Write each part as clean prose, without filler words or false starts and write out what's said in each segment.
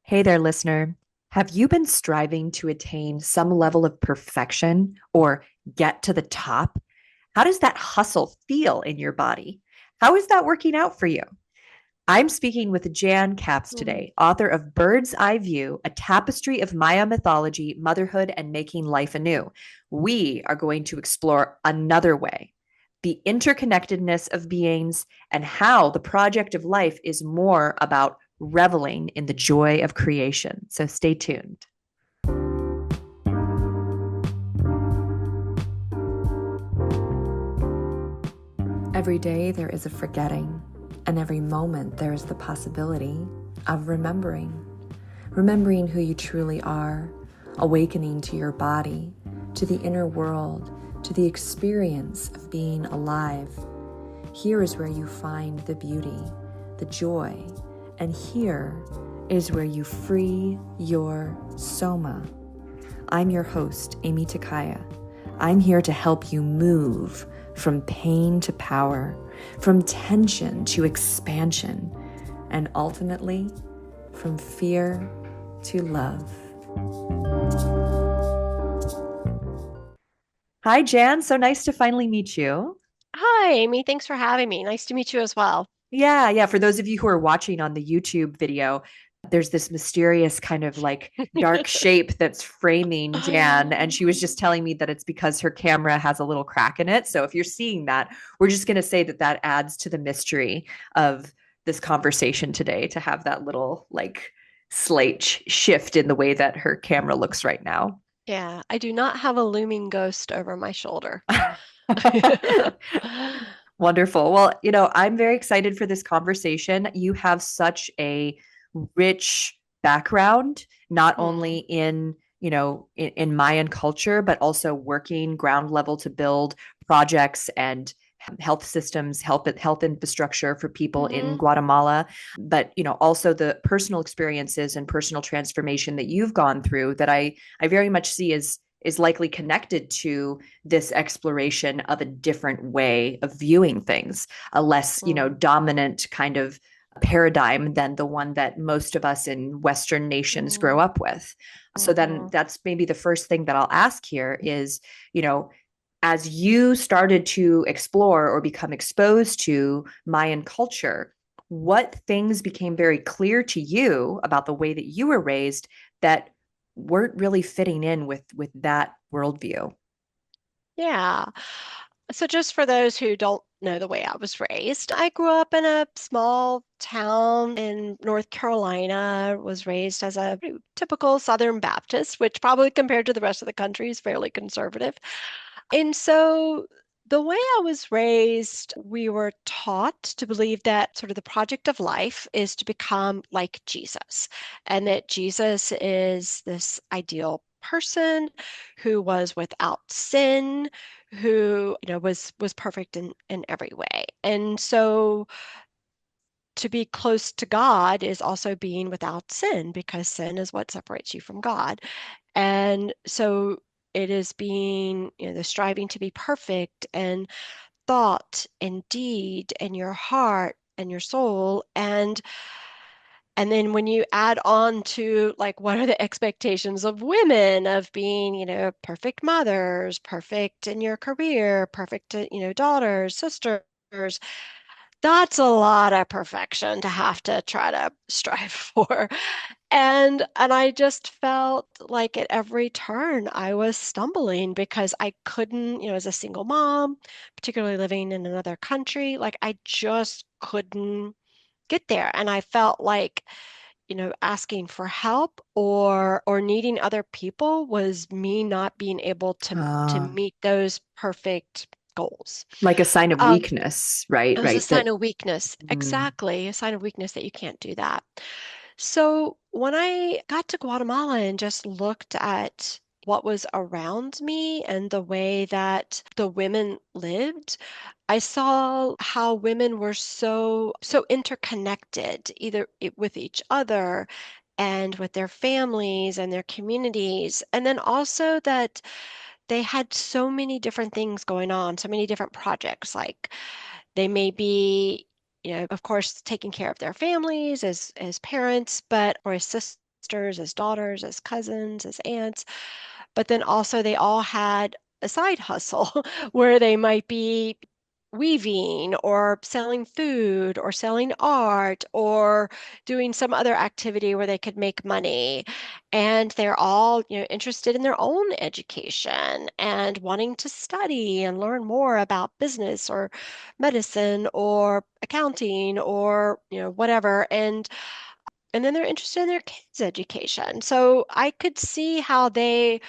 Hey there, listener. Have you been striving to attain some level of perfection or get to the top? How does that hustle feel in your body? How is that working out for you? I'm speaking with Jan Capps Mm. today, author of Bird's Eye View, a tapestry of Maya mythology, motherhood, and making life anew. We are going to explore another way, the interconnectedness of beings, and how the project of life is more about reveling in the joy of creation. So stay tuned. Every day there is a forgetting, and every moment there is the possibility of remembering. Remembering who you truly are, awakening to your body, to the inner world, to the experience of being alive. Here is where you find the beauty, the joy, and here is where you free your soma. I'm your host, Amy Takaya. I'm here to help you move from pain to power, from tension to expansion, and ultimately from fear to love. Hi, Jan. So nice to finally meet you. Hi, Amy. Thanks for having me. Nice to meet you as well. Yeah. For those of you who are watching on the YouTube video, there's this mysterious kind of like dark shape that's framing Jan. And she was just telling me that it's because her camera has a little crack in it. So if you're seeing that, we're just going to say that that adds to the mystery of this conversation today to have that little like slight shift in the way that her camera looks right now. Yeah, I do not have a looming ghost over my shoulder. Wonderful. Well, I'm very excited for this conversation. You have such a rich background, not only Hmm. in Mayan culture, but also working ground level to build projects and health systems, health infrastructure for people in Hmm. Guatemala, but also the personal experiences and personal transformation that you've gone through that I very much see as is likely connected to this exploration of a different way of viewing things, a less, Hmm. dominant kind of paradigm than the one that most of us in Western nations grow Hmm. up with. So then Hmm. that's maybe the first thing that I'll ask here is, you know, as you started to explore or become exposed to Mayan culture, what things became very clear to you about the way that you were raised that weren't really fitting in with that worldview? Yeah. So just for those who don't know the way I was raised, I grew up in a small town in North Carolina, was raised as a pretty typical Southern Baptist, which probably compared to the rest of the country is fairly conservative. And so the way I was raised, we were taught to believe that sort of the project of life is to become like Jesus, and that Jesus is this ideal person who was without sin, who, was perfect in every way. And so to be close to God is also being without sin because sin is what separates you from God. And so it is being, the striving to be perfect and thought and deed and your heart and your soul. And then when you add on to like what are the expectations of women of being, perfect mothers, perfect in your career, perfect, daughters, sisters, that's a lot of perfection to have to try to strive for. And I just felt like at every turn I was stumbling because I couldn't, as a single mom, particularly living in another country, like I just couldn't get there. And I felt like, asking for help or needing other people was me not being able to uh, meet those perfect goals. like a sign of Um, weakness, right? it was a Right. sign That of weakness. mm, Exactly. A sign of weakness that you can't do that. So when I got to Guatemala and just looked at what was around me and the way that the women lived, I saw how women were so interconnected, either with each other and with their families and their communities. And then also that they had so many different things going on, so many different projects. Like they may be, of course, taking care of their families as parents, but or as sisters, sisters, as daughters, as cousins, as aunts. But then also they all had a side hustle where they might be weaving or selling food or selling art or doing some other activity where they could make money. And they're all, interested in their own education and wanting to study and learn more about business or medicine or accounting or, whatever. And then they're interested in their kids' education. So I could see how they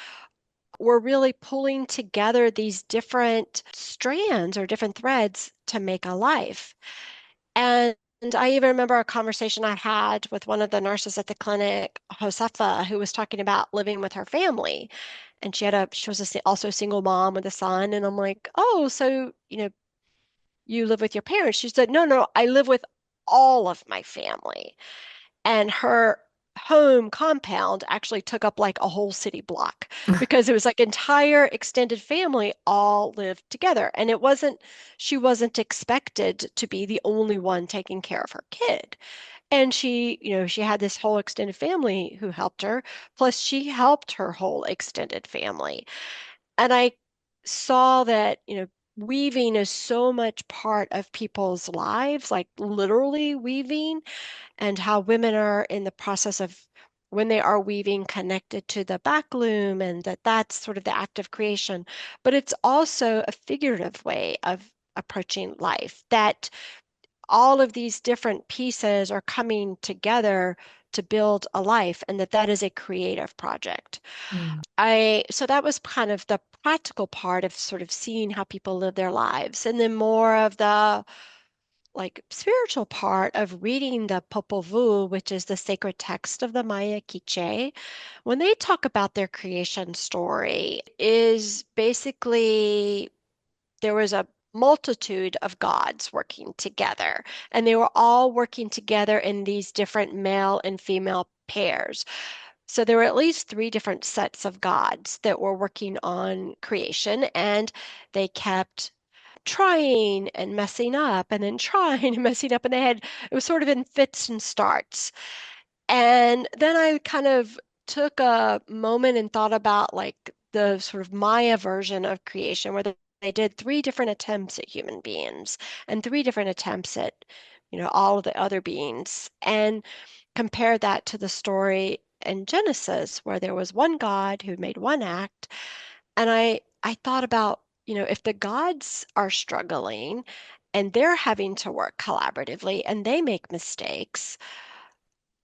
were really pulling together these different strands or different threads to make a life. And I even remember a conversation I had with one of the nurses at the clinic, Josefa, who was talking about living with her family. And she was also a single mom with a son. And I'm like, oh, so, you live with your parents? She said, no, no, I live with all of my family. And her home compound actually took up like a whole city block because it was like entire extended family all lived together. And she wasn't expected to be the only one taking care of her kid. And she had this whole extended family who helped her, plus she helped her whole extended family. And I saw that, weaving is so much part of people's lives, like literally weaving, and how women are in the process of when they are weaving connected to the back loom, and that's sort of the act of creation. But it's also a figurative way of approaching life, that all of these different pieces are coming together to build a life, and that is a creative project. Mm. So that was kind of the practical part of sort of seeing how people live their lives. And then more of the like spiritual part of reading the Popol Vuh, which is the sacred text of the Maya Quiche, when they talk about their creation story, is basically there was a multitude of gods working together, and they were all working together in these different male and female pairs. So there were at least three different sets of gods that were working on creation, and they kept trying and messing up and then trying and messing up, and it was sort of in fits and starts. And then I kind of took a moment and thought about like the sort of Maya version of creation, where they did three different attempts at human beings and three different attempts at, all of the other beings, and compared that to the story in Genesis, where there was one God who made one act. And I thought about, if the gods are struggling and they're having to work collaboratively and they make mistakes,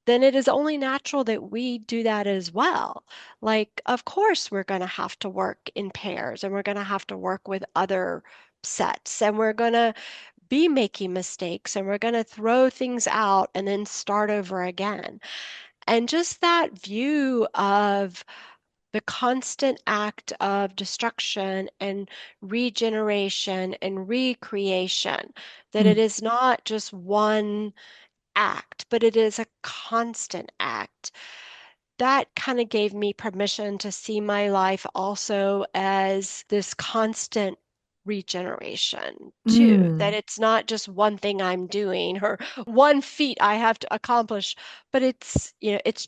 then it is only natural that we do that as well. Like, of course, we're going to have to work in pairs, and we're going to have to work with other sets, and we're going to be making mistakes, and we're going to throw things out and then start over again. And just that view of the constant act of destruction and regeneration and recreation, that it Mm. is not just one act, but it is a constant act. That kind of gave me permission to see my life also as this constant regeneration too, that Mm. it's not just one thing I'm doing or one feat I have to accomplish, but it's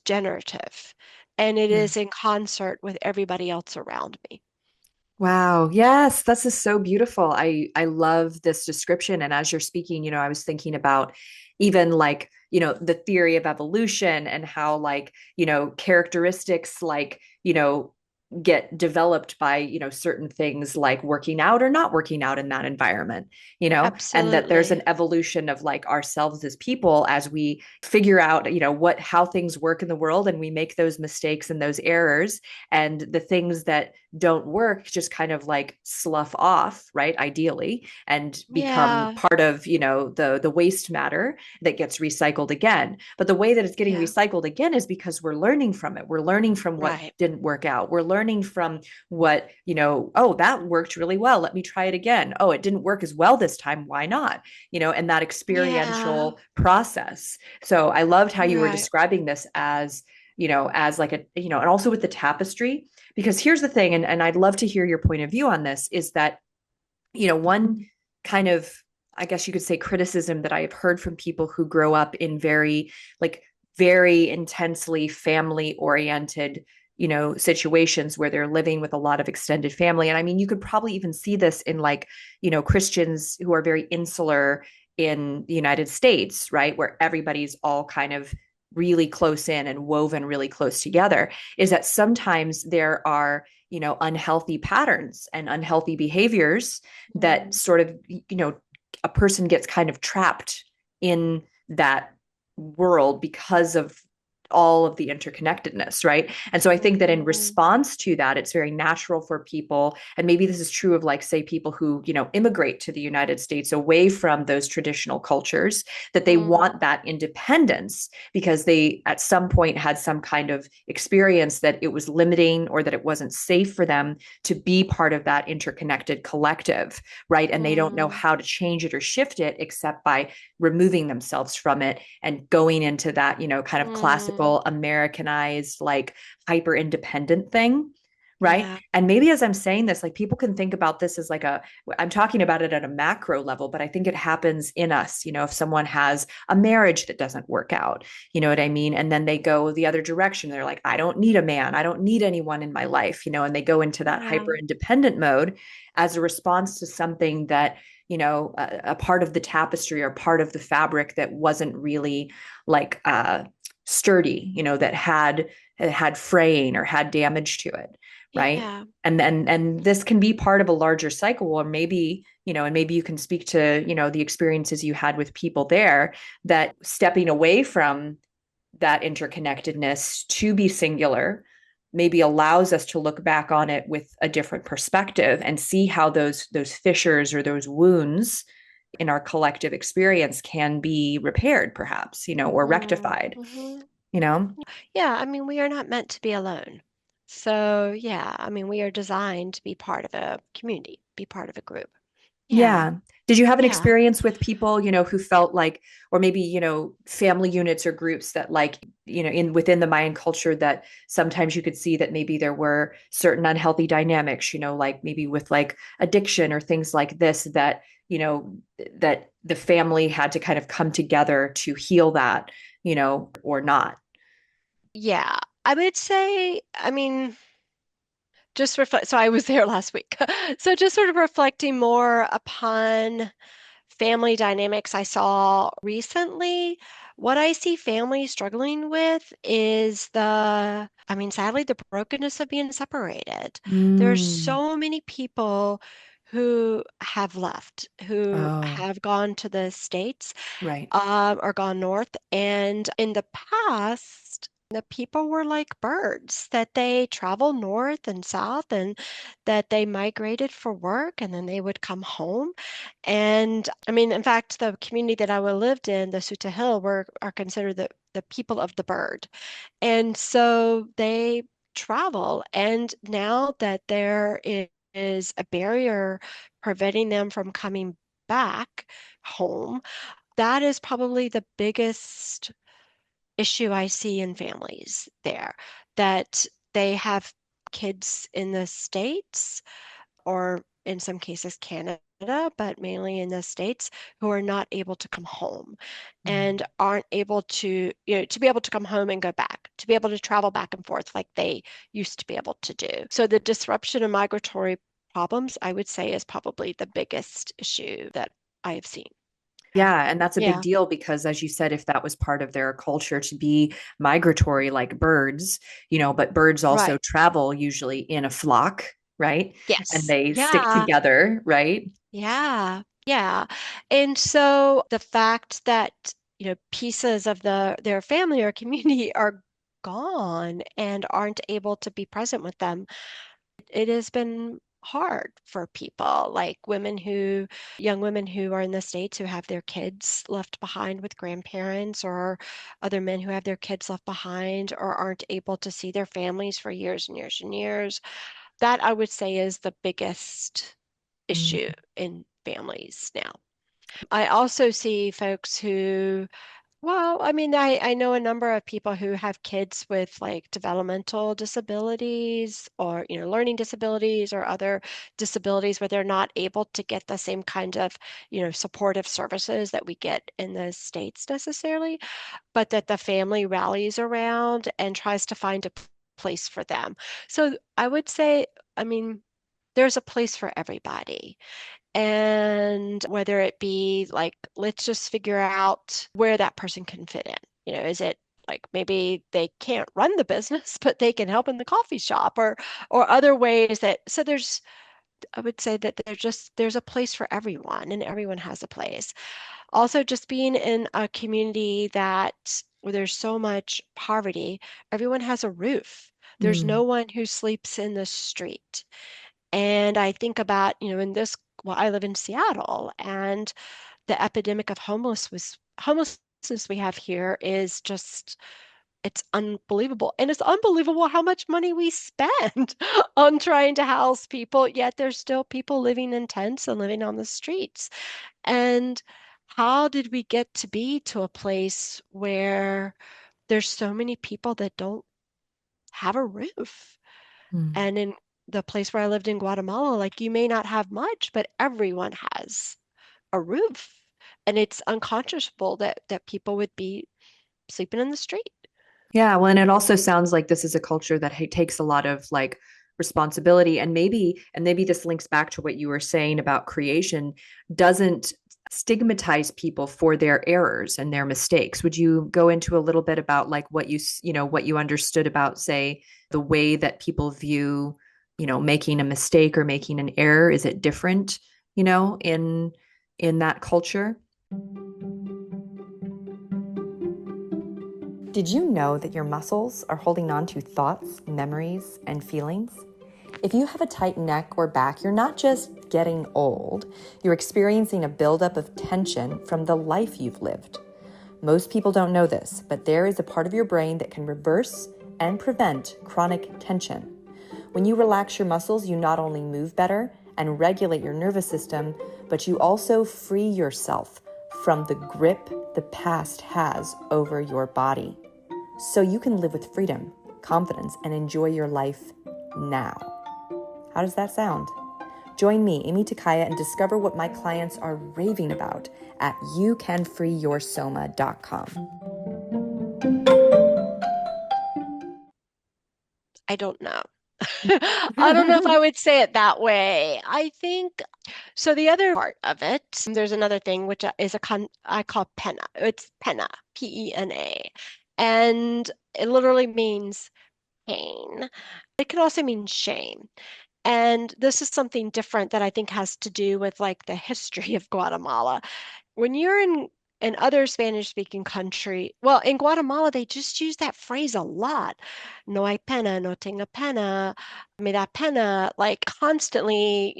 generative, and it Yeah. is in concert with everybody else around me. Wow. Yes, this is so beautiful. I love this description. And as you're speaking, I was thinking about even like, the theory of evolution and how like, characteristics like, get developed by, certain things like working out or not working out in that environment, and that there's an Absolutely. evolution of like ourselves as people as we figure out, how things work in the world, and we make those mistakes and those errors, and the things that don't work just kind of like slough off, right, ideally, and become Yeah. part of, the waste matter that gets recycled again. But the way that it's getting Yeah. recycled again is because we're learning from it. We're learning from what Right. didn't work out. We're learning from what, oh, that worked really well, let me try it again. Oh, it didn't work as well this time, why not? And that Yeah. experiential process. So I loved how you were Right. describing this as, as like a, and also with the tapestry. Because here's the thing, and I'd love to hear your point of view on this, is that, one kind of, I guess you could say, criticism that I have heard from people who grow up in very like very intensely family oriented, situations where they're living with a lot of extended family. And I mean, you could probably even see this in like, Christians who are very insular in the United States, right? Where everybody's all kind of really close in and woven really close together, is that sometimes there are, unhealthy patterns and unhealthy behaviors that Mm, sort of, a person gets kind of trapped in that world because of all of the interconnectedness, right? And so I think that in mhm, response to that, it's very natural for people, and maybe this is true of like, say, people who, immigrate to the United States away from those traditional cultures, that they mm, want that independence because they at some point had some kind of experience that it was limiting or that it wasn't safe for them to be part of that interconnected collective, right? And they don't know mm, how to change it or shift it except by removing themselves from it and going into that, kind of mm. classical Americanized, like hyper independent thing. Right. Yeah. And maybe as I'm saying this, like people can think about this as like I'm talking about it at a macro level, but I think it happens in us. If someone has a marriage that doesn't work out, you know what I mean? And then they go the other direction. They're like, I don't need a man. I don't need anyone in my life, and they go into that Yeah. hyper independent mode as a response to something that, a part of the tapestry or part of the fabric that wasn't really like sturdy, that had fraying or had damage to it, right? Yeah. And this can be part of a larger cycle, or maybe, and maybe you can speak to, the experiences you had with people there, that stepping away from that interconnectedness to be singular maybe allows us to look back on it with a different perspective and see how those fissures or those wounds in our collective experience can be repaired, perhaps, or Mm, rectified, mhm. you know Yeah, I mean, we are not meant to be alone. So, yeah, I mean, we are designed to be part of a community, be part of a group. Yeah. Yeah. Did you have an Yeah. experience with people, who felt like, or maybe, family units or groups that like, in within the Mayan culture, that sometimes you could see that maybe there were certain unhealthy dynamics, like maybe with like addiction or things like this, that, that the family had to kind of come together to heal that, or not. Yeah. I would say, I mean, just reflect. So I was there last week. So just sort of reflecting more upon family dynamics I saw recently. What I see families struggling with is I mean, sadly, the brokenness of being separated. There's Mm. so many people who have left, who Oh, have gone to the States, right. or gone north. And in the past, the people were like birds that they travel north and south and that they migrated for work and then they would come home. And I mean, in fact, the community that I lived in, the Suto Hill, are considered the people of the bird. And so they travel. And now that is a barrier preventing them from coming back home, that is probably the biggest issue I see in families there, that they have kids in the States or in some cases Canada, but mainly in the States, who are not able to come home and Mm. aren't able to, to be able to come home and go back, to be able to travel back and forth like they used to be able to do. So the disruption of migratory problems, I would say, is probably the biggest issue that I have seen. Yeah, and that's a big Yeah, deal because, as you said, if that was part of their culture to be migratory like birds, but birds also right. travel usually in a flock, right? And Yes. they stick Yeah. together, right? Yeah. Yeah. And so the fact that, pieces of their family or community are gone and aren't able to be present with them, it has been hard for people, like young women who are in the States who have their kids left behind with grandparents, or other men who have their kids left behind or aren't able to see their families for years and years and years. That I would say is the biggest issue Mm. in families now. I also see folks who Well, I mean, I know a number of people who have kids with like developmental disabilities or, learning disabilities or other disabilities where they're not able to get the same kind of, supportive services that we get in the States necessarily, but that the family rallies around and tries to find a place for them. So I would say, I mean, there's a place for everybody. And whether it be like, let's just figure out where that person can fit in. Is it like maybe they can't run the business, but they can help in the coffee shop or other ways that so there's I would say that there's a place for everyone and everyone has a place. Also, just being in a community that where there's so much poverty, everyone has a roof. There's Mm, no one who sleeps in the street. And I think about, well, I live in Seattle, and the epidemic of homelessness we have here is just, it's unbelievable. And it's unbelievable how much money we spend on trying to house people, yet there's still people living in tents and living on the streets. And how did we get to be to a place where there's so many people that don't have a roof? mm. And in the place where I lived in Guatemala, like you may not have much, but everyone has a roof. And it's unconscionable that people would be sleeping in the street. Yeah, well, and it also sounds like this is a culture that takes a lot of like responsibility, and maybe this links back to what you were saying about creation, doesn't stigmatize people for their errors and their mistakes. Would you go into a little bit about like what you understood about, say, the way that people view, making a mistake or making an error? Is it different, in that culture? Did you know that your muscles are holding on to thoughts, memories, and feelings? If you have a tight neck or back, you're not just getting old, you're experiencing a buildup of tension from the life you've lived. Most people don't know this, but there is a part of your brain that can reverse and prevent chronic tension. When you relax your muscles, you not only move better and regulate your nervous system, but you also free yourself from the grip the past has over your body, so you can live with freedom, confidence, and enjoy your life now. How does that sound? Join me, Amy Takaya, and discover what my clients are raving about at youcanfreeyoursoma.com. I don't know. I don't know if I would say it that way. I think so. The other part of it, there's another thing which is I call pena. It's pena, Pena, and it literally means pain. It can also mean shame. And this is something different that I think has to do with like the history of Guatemala. When you're in other Spanish speaking country, well, in Guatemala, they just use that phrase a lot. No hay pena, no tenga pena, me da pena, like constantly,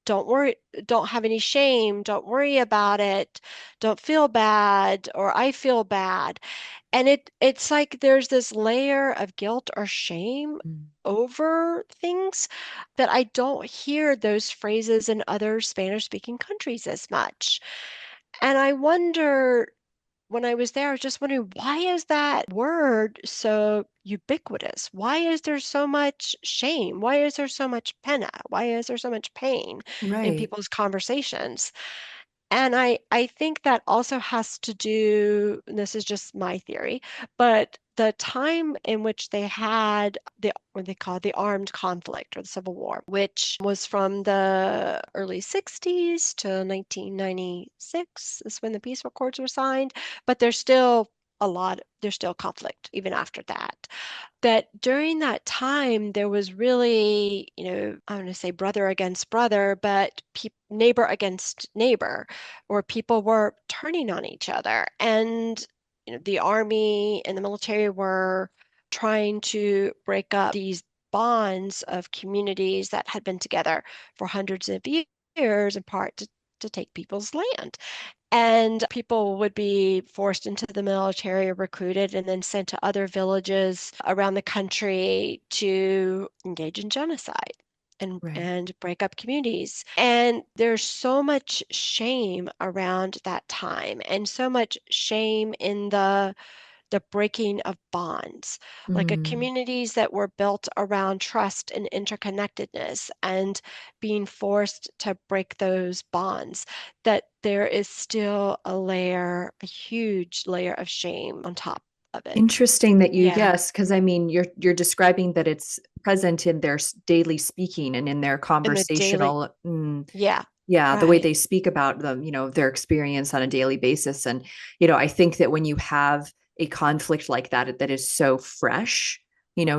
don't worry, don't have any shame, don't worry about it, don't feel bad, or I feel bad. And it's like there's this layer of guilt or shame over things that I don't hear those phrases in other Spanish speaking countries as much. And I wonder, when I was there, I was just wondering, why is that word so ubiquitous? Why is there so much shame? Why is there so much pena? Why is there so much pain in Right. people's conversations? And I think that also has to do, and this is just my theory, but the time in which they had what they call the armed conflict or the Civil War, which was from the early 60s to 1996 is when the peace accords were signed, but there's still conflict even after that. That during that time, there was really, I'm going to say brother against brother, but neighbor against neighbor, where people were turning on each other. And, the army and the military were trying to break up these bonds of communities that had been together for hundreds of years, in part to take people's land. And people would be forced into the military or recruited and then sent to other villages around the country to engage in genocide. Right. and break up communities. And there's so much shame around that time and so much shame in the breaking of bonds, like Mm. communities that were built around trust and interconnectedness, and being forced to break those bonds, that there is still a huge layer of shame on top of it. Interesting that you, Yeah, yes, because I mean, you're describing that it's present in their daily speaking and in their in the daily, conversational, yeah, yeah, the way right. they speak about them, their experience on a daily basis. And, I think that when you have a conflict like that, that is so fresh,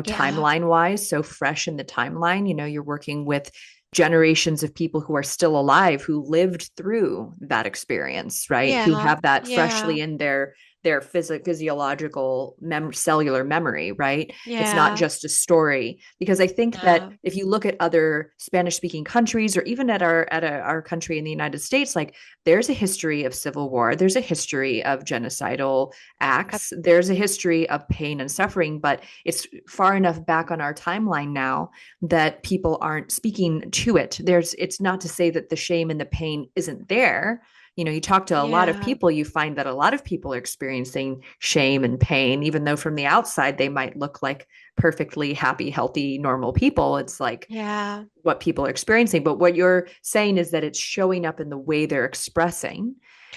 Yeah, timeline wise, so fresh in the timeline, you're working with generations of people who are still alive, who lived through that experience, right? Who yeah, have that yeah, freshly in their physiological cellular memory, right? It's not yeah, just a story. Because I think that no, if you look at other Spanish speaking countries, or even at our country in the United States, like there's a history of civil war, there's a history of genocidal uh, acts, there's a history of pain and suffering, but it's far enough back on our timeline now that people aren't speaking to it. It's not to say that the shame and the pain isn't there. You talk to a lot of yeah, people, you find that a lot of people are experiencing shame and pain, even though from the outside they might look like perfectly happy, healthy, normal people. It's like yeah, what people are experiencing. But what you're saying is that it's showing up in the way they're expressing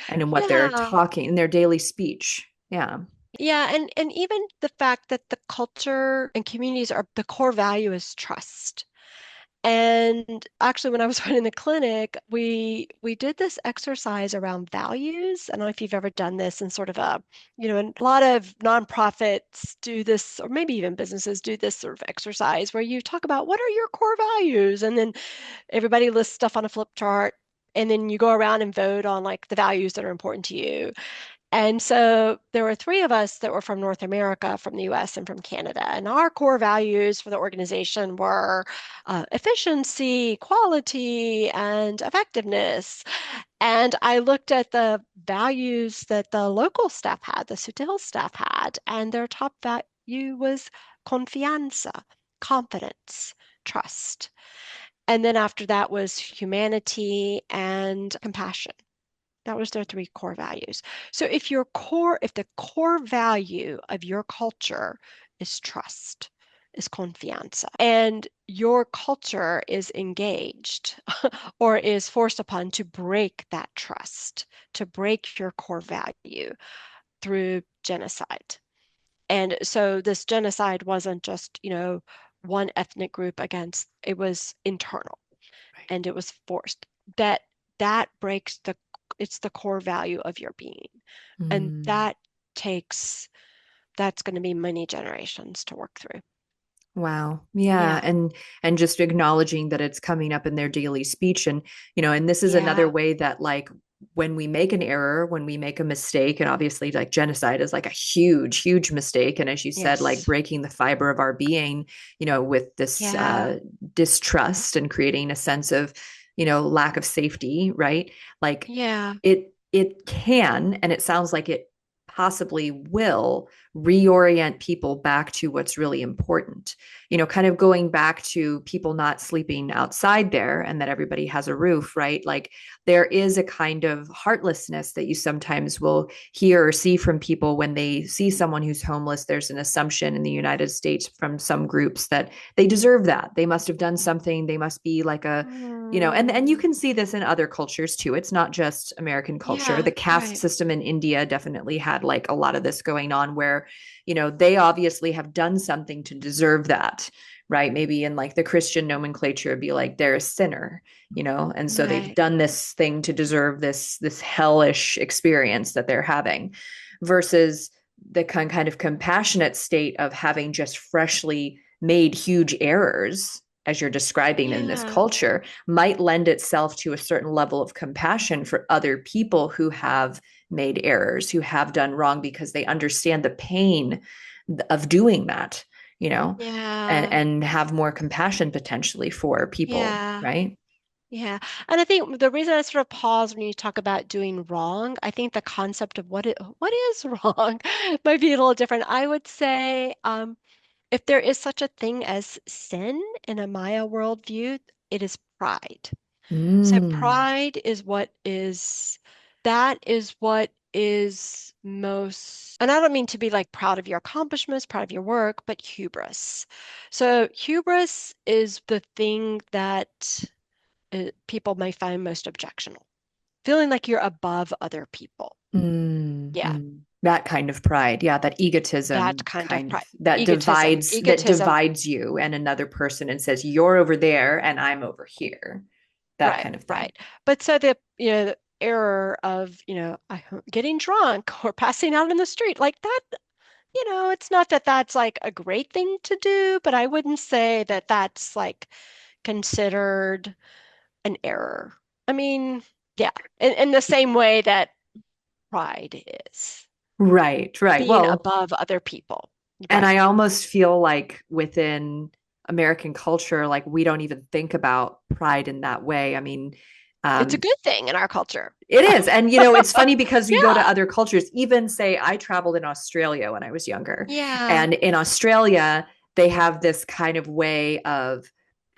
and in what they're yeah. talking in their daily speech. Yeah. Yeah, and even the fact that the culture and communities are the core value is trust. And actually, when I was running the clinic, we did this exercise around values. I don't know if you've ever done this in sort of and a lot of nonprofits do this, or maybe even businesses do this sort of exercise where you talk about what are your core values, and then everybody lists stuff on a flip chart, and then you go around and vote on like the values that are important to you. And so there were three of us that were from North America, from the US, and from Canada. And our core values for the organization were efficiency, quality, and effectiveness. And I looked at the values that the local staff had, the Sutil staff had, and their top value was confianza, confidence, trust. And then after that was humanity and compassion. That was their three core values. So if the core value of your culture is trust, is confianza, and your culture is engaged or is forced upon to break that trust, to break your core value through genocide. And so this genocide wasn't just, one ethnic group against, it was internal Right. and it was forced. That that breaks it's the core value of your being. And Mm. that's going to be many generations to work through. Wow. Yeah. Yeah. And just acknowledging that it's coming up in their daily speech. And, and this is another Yeah. way that like when we make an error, when we make a mistake, and obviously like genocide is like a huge, huge mistake. And as you said, like Yes. breaking the fiber of our being, with this Yeah. distrust and creating a sense of, lack of safety, right? Like Yeah. it can, and it sounds like it possibly will reorient people back to what's really important. Kind of going back to people not sleeping outside there and that everybody has a roof, right? Like there is a kind of heartlessness that you sometimes will hear or see from people when they see someone who's homeless. There's an assumption in the United States from some groups that they deserve that. They must have done something. They must be like a and you Mm, can see this in other cultures too. It's not just American culture. yeah. The caste Right. system in India definitely had like a lot of this going on where, they obviously have done something to deserve that, right? Maybe in like the Christian nomenclature, it'd be like they're a sinner, and so they've Right. done this thing to deserve this hellish experience that they're having, versus the kind of compassionate state of having just freshly made huge errors as you're describing in this Yeah. culture might lend itself to a certain level of compassion for other people who have made errors, who have done wrong, because they understand the pain of doing that, you know, Yeah. and have more compassion potentially for people, Yeah. right? Yeah. And I think the reason I sort of pause when you talk about doing wrong, I think the concept of what is wrong might be a little different. I would say, if there is such a thing as sin in a Maya worldview, it is pride. So Mm. pride is that is what is most, and I don't mean to be like proud of your accomplishments, proud of your work, but hubris. So hubris is the thing that people may find most objectionable. Feeling like you're above other people. Mm, Yeah, mm. That kind of pride. Yeah, that that egotism kind of kind of pride. that Egotism. divides you and another person and says you're over there and I'm over here. That Right, kind of thing. right. But so the error of, getting drunk or passing out in the street, like that, it's not that that's like a great thing to do, but I wouldn't say that that's like considered an error. I mean, yeah, in the same way that pride is Right, right. being Well, above other people. and I Right. almost feel like within American culture, like we don't even think about pride in that way. I mean, It's a um, good thing in our culture. it is. And, it's funny because you go to Yeah. other cultures, even say I traveled in Australia when I was younger. Yeah. And in Australia, they have this kind of way of,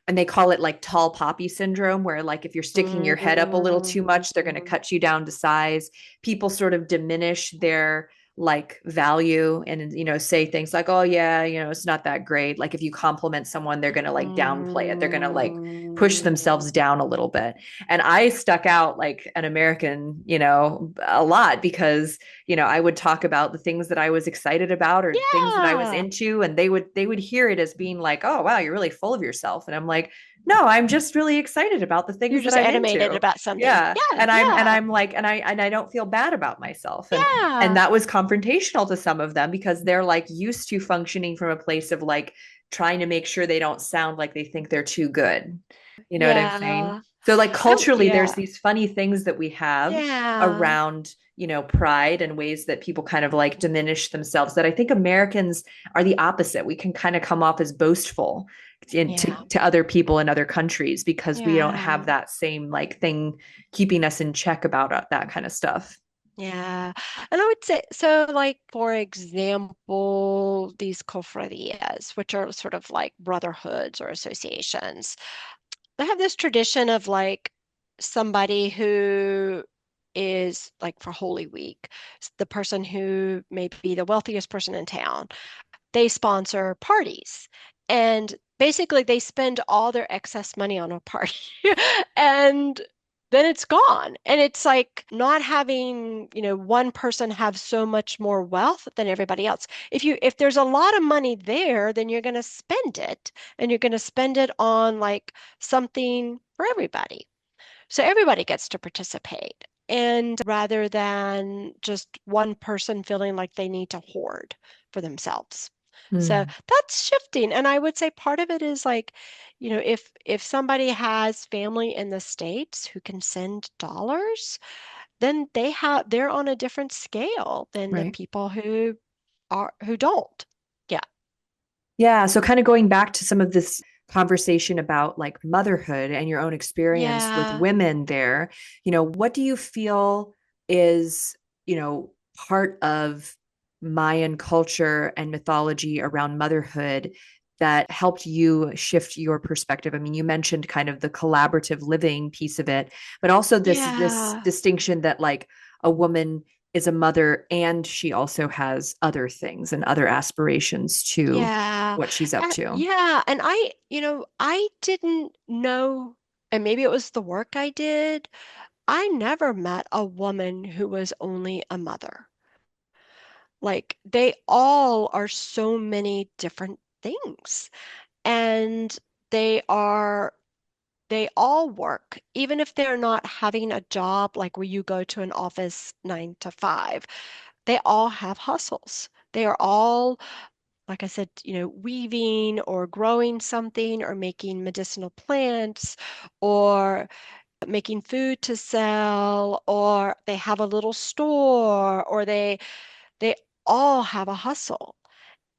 and they call it like tall poppy syndrome, where like if you're sticking your head up a little too much, they're going to Mm. cut you down to size. People sort of diminish their like value and say things like, oh yeah, it's not that great. Like if you compliment someone, they're going to like downplay it, they're going to like push themselves Mm. down a little bit. And I stuck out like an American, a lot because I would talk about the things that I was excited about or the things that I was Yeah. into, and they would hear it as being like, oh wow, you're really full of yourself. And I'm like, no, I'm just really excited about the You're things that just I'm animated into. about something. Yeah. Yeah, And yeah, I'm like, and I don't feel bad about myself. And yeah, that was confrontational to some of them because they're like used to functioning from a place of like trying to make sure they don't sound like they think they're too good. You know what I'm saying? yeah. So like culturally, there's Yeah, these funny things that we have yeah, around, pride and ways that people kind of like diminish themselves that I think Americans are the opposite. We can kind of come off as boastful yeah, to other people in other countries because we don't have yeah, that same like thing keeping us in check about that kind of stuff. yeah. And I would say, so like, for example, these cofradías, which are sort of like brotherhoods or associations, they have this tradition of like somebody who is like for Holy Week, the person who may be the wealthiest person in town, they sponsor parties. And basically, they spend all their excess money on a party and then it's gone. And it's like not having, one person have so much more wealth than everybody else. If there's a lot of money there, then you're going to spend it and you're going to spend it on like something for everybody. So everybody gets to participate. And rather than just one person feeling like they need to hoard for themselves. So Mm, that's shifting. And I would say part of it is like, if somebody has family in the States who can send dollars, then they're on a different scale than the right. people who don't. Yeah. Yeah. So, kind of going back to some of this conversation about like motherhood and your own experience with Yeah. women there, what do you feel is, part of Mayan culture and mythology around motherhood that helped you shift your perspective? I mean, you mentioned kind of the collaborative living piece of it, but also this Yeah. distinction that like a woman is a mother and she also has other things and other aspirations to Yeah. what she's up to. Yeah. And I didn't know, and maybe it was the work I did. I never met a woman who was only a mother. Like they all are so many different things. And they are, they all work, even if they're not having a job like where you go to an office 9 to 5. They all have hustles. They are all, like I said, weaving or growing something or making medicinal plants or making food to sell, or they have a little store, or they all have a hustle.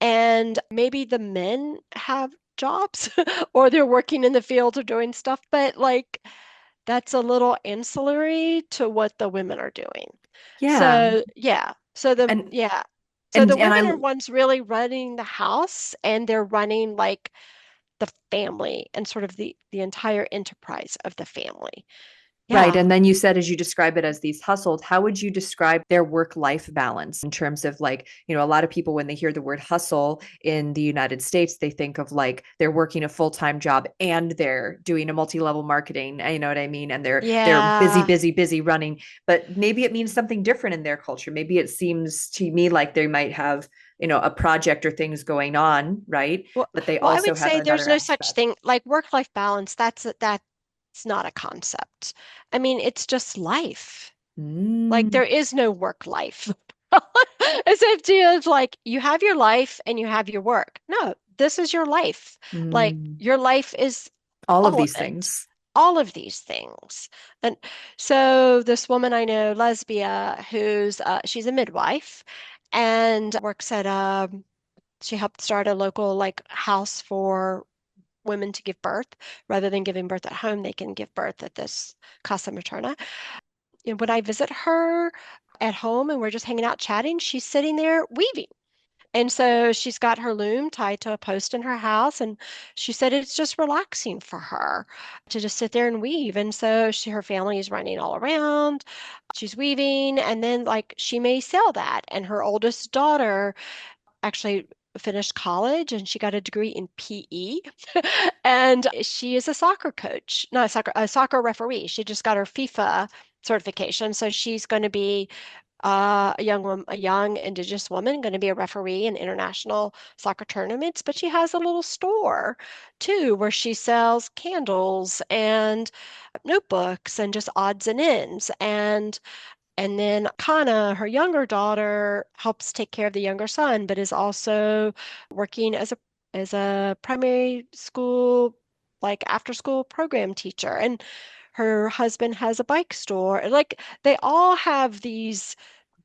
And maybe the men have jobs or they're working in the field or doing stuff, but like that's a little ancillary to what the women are doing. Yeah. So, yeah. So the And yeah. So the And women I are ones really running the house, and they're running like the family and sort of the entire enterprise of the family. Right. Yeah. And then you said, as you describe it as these hustles, how would you describe their work life balance in terms of like, a lot of people, when they hear the word hustle in the United States, they think of like they're working a full-time job and they're doing a multi-level marketing, you know what I mean? And they're busy, Yeah. busy, busy running. But maybe it means something different in their culture. Maybe it seems to me like they might have, a project or things going on, right? Well, But they well, I also would have say there's another no such aspect. thing like work-life balance. That's not a concept. I mean, it's just life. Like Mm, there is no work life. As if to you, it's like you have your life and you have your work. No, this is your life. Like mm. your life is All of all of these it, things. all of these things. And so this woman I know, Lesbia, who's she's a midwife and works at she helped start a local like house for women to give birth rather than giving birth at home, they can give birth at this Casa Materna. And when I visit her at home and we're just hanging out chatting, she's sitting there weaving. And so she's got her loom tied to a post in her house, and she said it's just relaxing for her to just sit there and weave. And so her family is running all around. She's weaving, and then like she may sell that. And her oldest daughter actually finished college and she got a degree in PE. And she is a soccer coach, not a soccer referee. She just got her FIFA certification. So she's going to be a young Indigenous woman going to be a referee in international soccer tournaments, but she has a little store too where she sells candles and notebooks and just odds and ends. And then Kana, her younger daughter, helps take care of the younger son, but is also working as a primary school, like after school program teacher. And her husband has a bike store. And like they all have these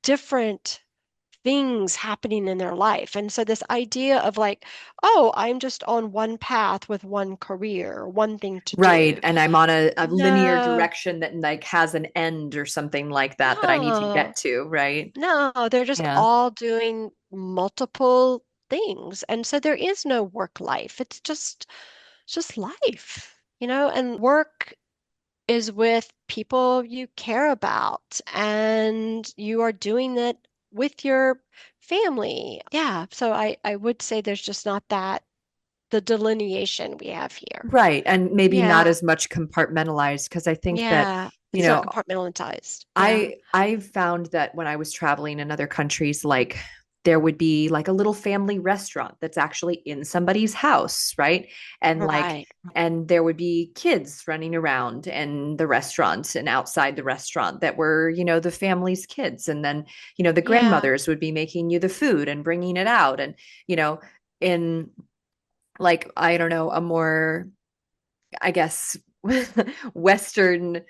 different things happening in their life. And so this idea of like, oh, I'm just on one path with one career, one thing to Right. do. And I'm on a linear No, direction that like has an end or something like that I need to no. get to. Right. No, they're just Yeah. all doing multiple things. And so there is no work life. It's just life, and work is with people you care about and you are doing it with your family. Yeah, so I would say there's just not the delineation we have here. Right. And maybe not Yeah. as much compartmentalized because I think that, Yeah. you It's not know, compartmentalized. Yeah. I've found that when I was traveling in other countries, like there would be like a little family restaurant that's actually in somebody's house, right? And like Right. and there would be kids running around in the restaurant and outside the restaurant that were, the family's kids. And then, the Yeah. grandmothers would be making you the food and bringing it out. And, in like, I don't know, a more, I guess, Western,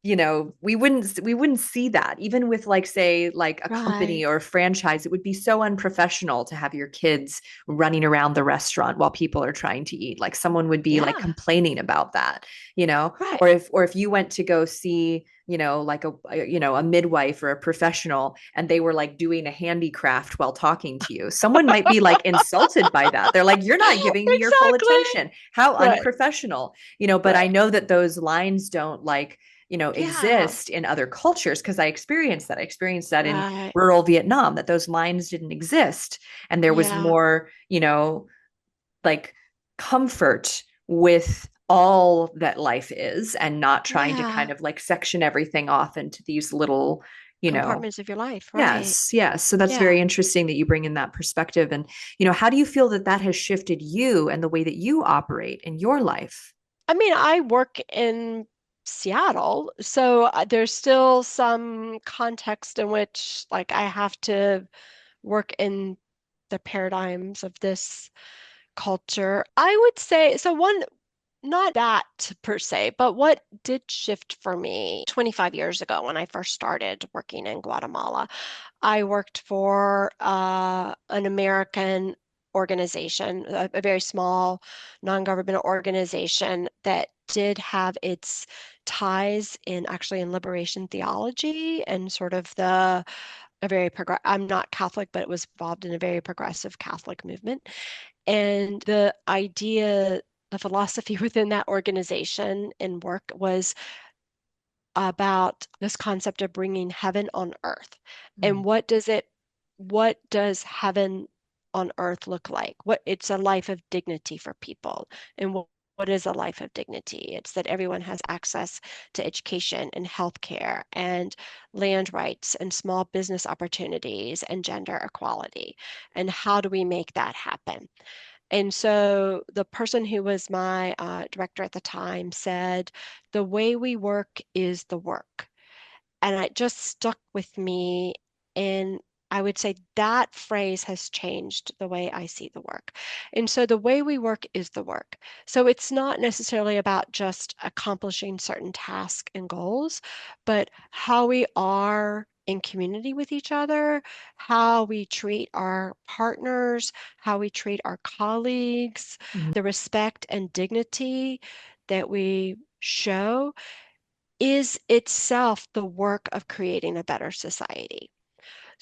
we wouldn't see that even with like say like a company Right. or a franchise. It would be so unprofessional to have your kids running around the restaurant while people are trying to eat. Like someone would be like Yeah. complaining about that, Right. or if you went to go see like a midwife or a professional and they were like doing a handicraft while talking to you, someone might be like insulted by that. They're like, you're not giving me your full Exactly. attention, how Right. unprofessional. But I Right. know that those lines don't like Yeah. exist in other cultures because I experienced that. I experienced that in Right. rural Vietnam, that those lines didn't exist. And there was Yeah. more, like comfort with all that life is and not trying to kind Yeah. of like section everything off into these little, Compartments of your life. Right. yes, yes. So that's Yeah. very interesting that you bring in that perspective. And, how do you feel that that has shifted you and the way that you operate in your life? I mean, I work in Seattle, so there's still some context in which, like, I have to work in the paradigms of this culture. I would say, so one, not that per se, but what did shift for me 25 years ago when I first started working in Guatemala. I worked for an American organization, a very small non-governmental organization that did have its ties in actually in liberation theology and sort of the I'm not Catholic, but it was involved in a very progressive Catholic movement. And the idea, the philosophy within that organization and work was about this concept of bringing heaven on earth. Mm. And what does heaven on earth look like? It's a life of dignity for people. And what is a life of dignity? It's that everyone has access to education and healthcare and land rights and small business opportunities and gender equality. And how do we make that happen? And so the person who was my director at the time said, the way we work is the work. And it just stuck with me. And I would say that phrase has changed the way I see the work. And so the way we work is the work. So it's not necessarily about just accomplishing certain tasks and goals, but how we are in community with each other, how we treat our partners, how we treat our colleagues, Mhm. the respect and dignity that we show is itself the work of creating a better society.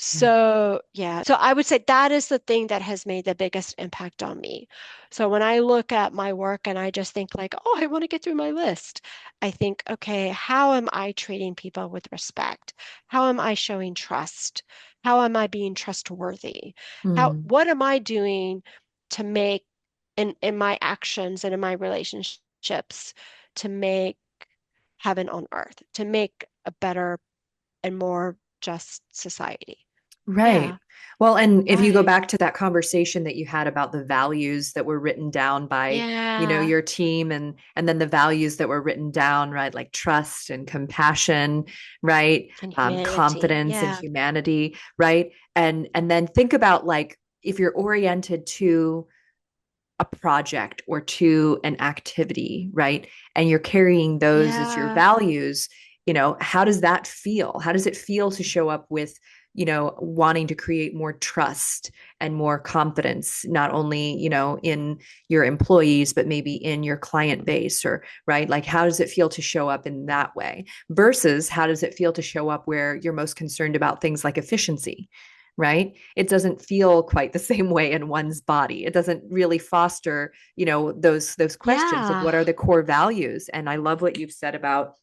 Yeah. So, yeah, so I would say that is the thing that has made the biggest impact on me. So when I look at my work and I just think like, oh, I want to get through my list, I think, okay, how am I treating people with respect? How am I showing trust? How am I being trustworthy? Mm. What am I doing to make in my actions and in my relationships to make heaven on earth, to make a better and more just society. Right. Yeah, Well, and if you go right. back to that conversation that you had about the values that were written down by, Yeah, your team, and then the values that were written down, right? Like trust and compassion, right? and humanity. Confidence and Yeah, humanity, right? And then think about like if you're oriented to a project or to an activity, right? And you're carrying those as your yeah, values, how does that feel? How does it feel to show up with, wanting to create more trust and more confidence, not only, in your employees, but maybe in your client base or, right? Like, how does it feel to show up in that way versus how does it feel to show up where you're most concerned about things like efficiency? Right? It doesn't feel quite the same way in one's body. It doesn't really foster, those questions of yeah, what are the core values. And I love what you've said about,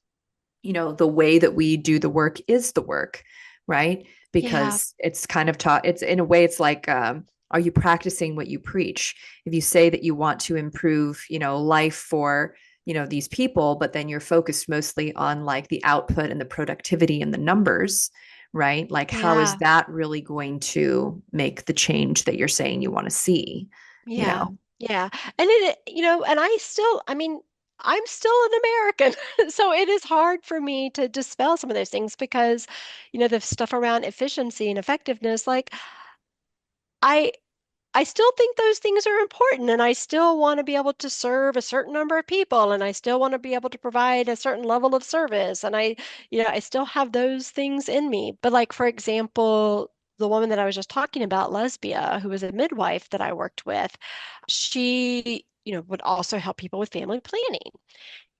the way that we do the work is the work, right? yeah, Because it's kind of taught, it's in a way, it's like, are you practicing what you preach? If you say that you want to improve, life for, these people, but then you're focused mostly on like the output and the productivity and the numbers, right? Like, how is yeah, that really going to make the change that you're saying you want to see, you yeah, know? yeah. And and I mean, I'm still an American. So it is hard for me to dispel some of those things because, the stuff around efficiency and effectiveness, like I I still think those things are important, and I still want to be able to serve a certain number of people, and I still want to be able to provide a certain level of service, and I still have those things in me. But like, for example, the woman that I was just talking about, Lesbia, who was a midwife that I worked with, she, would also help people with family planning.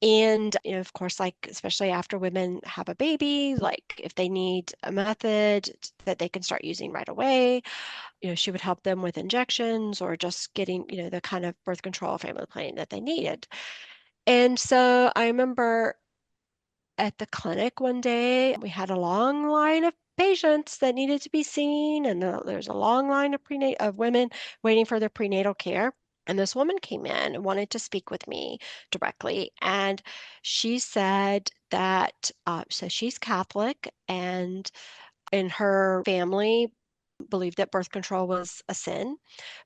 And, of course, like, especially after women have a baby, like if they need a method that they can start using right away, she would help them with injections or just getting, the kind of birth control family planning that they needed. And so I remember at the clinic one day, we had a long line of patients that needed to be seen, and there's a long line of women waiting for their prenatal care. And this woman came in and wanted to speak with me directly. And she said that, so she's Catholic, and in her family, believed that birth control was a sin,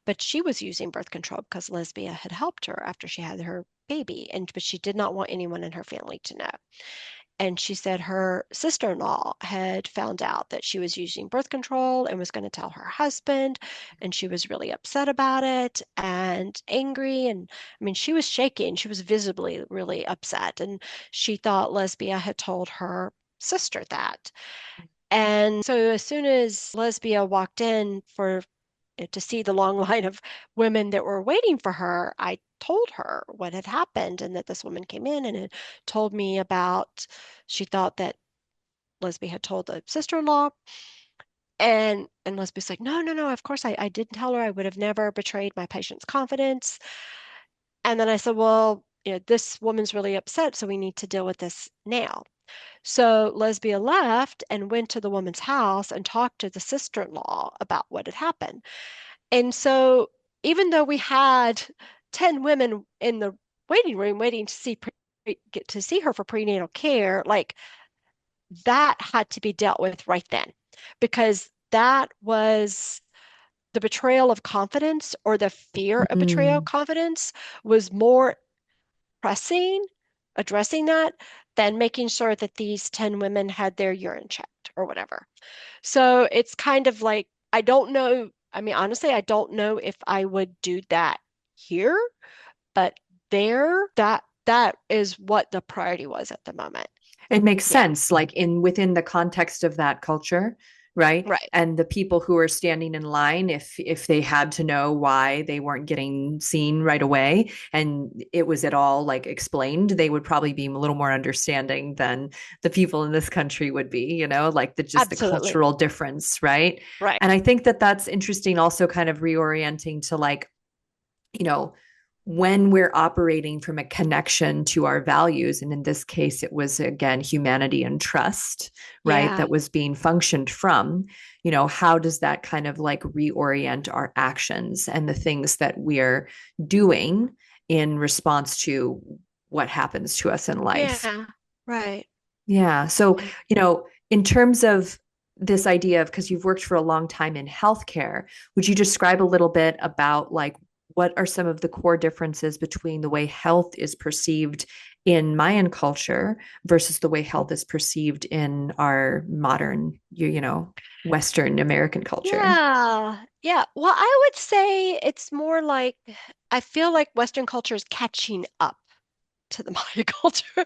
but she was using birth control because Lesbia had helped her after she had her baby, but she did not want anyone in her family to know. And she said her sister-in-law had found out that she was using birth control and was going to tell her husband, and she was really upset about it and angry. And I mean, she was shaking. She was visibly really upset, and she thought Lesbia had told her sister that. And so as soon as Lesbia walked in to see the long line of women that were waiting for her, I told her what had happened and that this woman came in and had told me about, she thought that Lesbia had told the sister-in-law. And Lesbie's like, no, no, no, of course I didn't tell her. I would have never betrayed my patient's confidence. And then I said, well, this woman's really upset, so we need to deal with this now. So Lesbia left and went to the woman's house and talked to the sister-in-law about what had happened. And so even though we had 10 women in the waiting room waiting to get to see her for prenatal care, like that had to be dealt with right then because that was the betrayal of confidence or the fear of betrayal of Mm. confidence was more pressing, addressing that, than making sure that these 10 women had their urine checked or whatever. So it's kind of like, I don't know. I mean, honestly, I don't know if I would do that here, but there, that is what the priority was at the moment. It makes Yeah, sense, like in within the context of that culture, right? right. And the people who are standing in line, if they had to know why they weren't getting seen right away, and it was at all like explained, they would probably be a little more understanding than the people in this country would be, like the just the Absolutely. cultural difference, right? Right. And I think that that's interesting, also kind of reorienting to like, you know, when we're operating from a connection to our values, and in this case, it was again humanity and trust, right? Yeah. That was being functioned from, how does that kind of like reorient our actions and the things that we're doing in response to what happens to us in life? Yeah. Right. Yeah. So, Yeah. in terms of this idea of, because you've worked for a long time in healthcare, would you describe a little bit about like what are some of the core differences between the way health is perceived in Mayan culture versus the way health is perceived in our modern, Western American culture? Yeah. Yeah. Well, I would say it's more like I feel like Western culture is catching up to the Maya culture.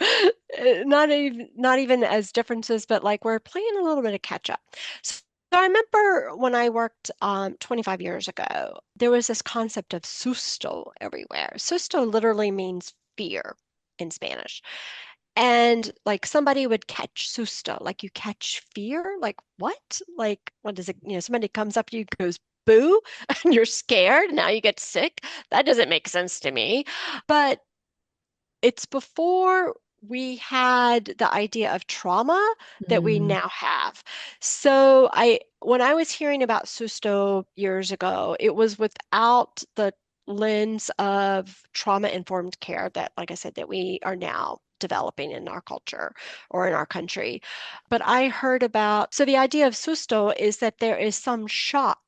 Not even as differences, but like we're playing a little bit of catch up. So I remember when I worked 25 years ago, there was this concept of susto everywhere. Susto literally means fear in Spanish. And like somebody would catch susto, like you catch fear, like what? Like what is it? Somebody comes up to you, goes boo, and you're scared. Now you get sick. That doesn't make sense to me. But it's before we had the idea of trauma that we Mm, now have. So when I was hearing about Susto years ago, it was without the lens of trauma-informed care that, like I said, that we are now developing in our culture or in our country. But I heard so the idea of Susto is that there is some shock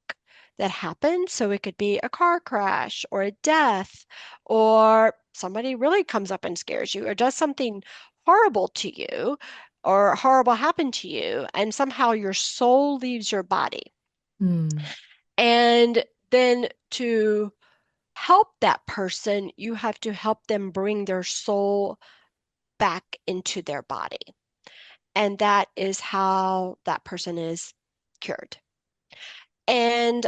that happens. So it could be a car crash or a death or somebody really comes up and scares you or does something horrible to you or horrible happened to you, and somehow your soul leaves your body. mm, And then to help that person, you have to help them bring their soul back into their body. And that is how that person is cured. And